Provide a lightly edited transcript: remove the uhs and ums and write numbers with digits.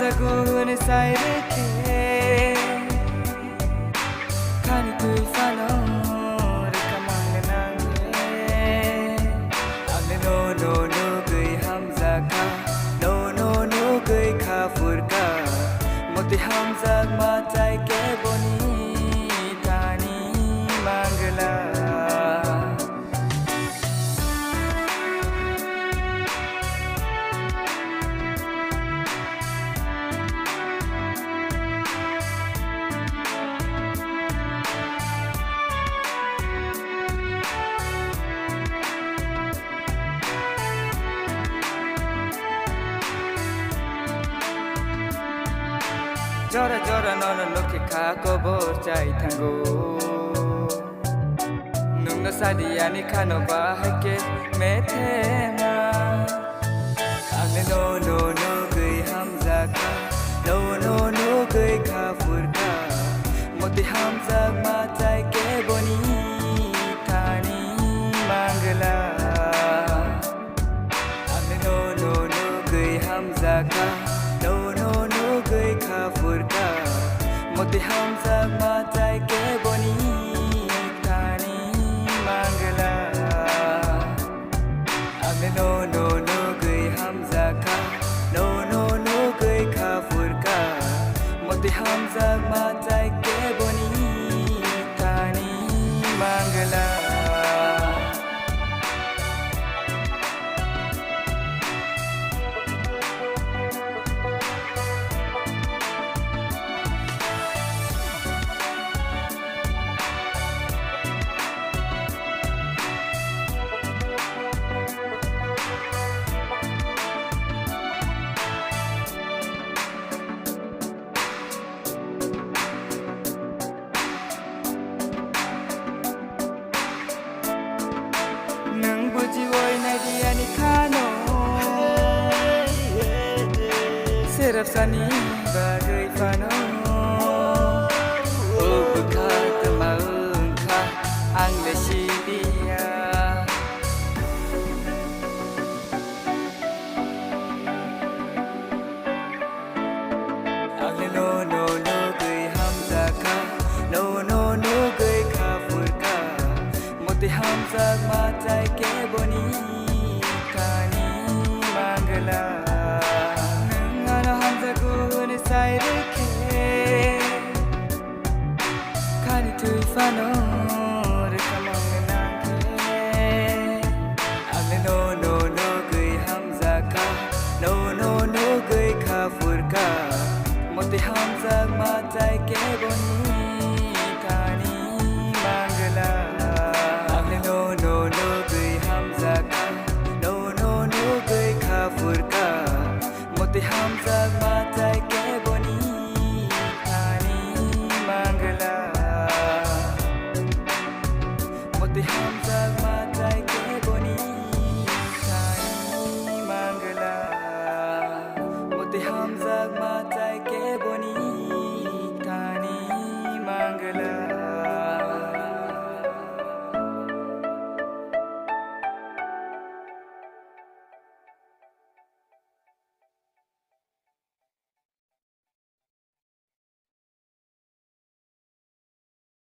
hamzagun sayreke Kani tui fano rekamang nange Agle nono nugwi hamzaka Nono nugwi kafurka Moti hamzak matai ke boni tani mangla Jora jora nono nuki kokborok chai thango Nungno sadiani khano bahake methema Agle nono nugwi hamzaka Nono nugwi kafurka Moti hamzak matai ke boni tani mangla Agle nono nugwi hamzaka Nono nugwi kafurka Moti hamzak matai ke boni tani mangla Agle nono nugwi hamzaka Nono nugwi kafurka Moti hamzak matai ke boni tani mangla Diani kano serap sani bagai fano bekat maungka angle sidia Agle nono nugwi hamzaka Nono nugwi kafurka Moti hamzak matai ke boni Nungano hamzagun sayreke Kani tui fano rekamang nange Agle nono nugwi hamzaka Nono nugwi kafurka Moti hamzak matai ke boni tani mangla Agle nono nugwi hamzaka Nono nugwi kafurka Moti hamzak matai ke boni tani mangla Moti hamzak matai ke boni tani mangla Moti hamzak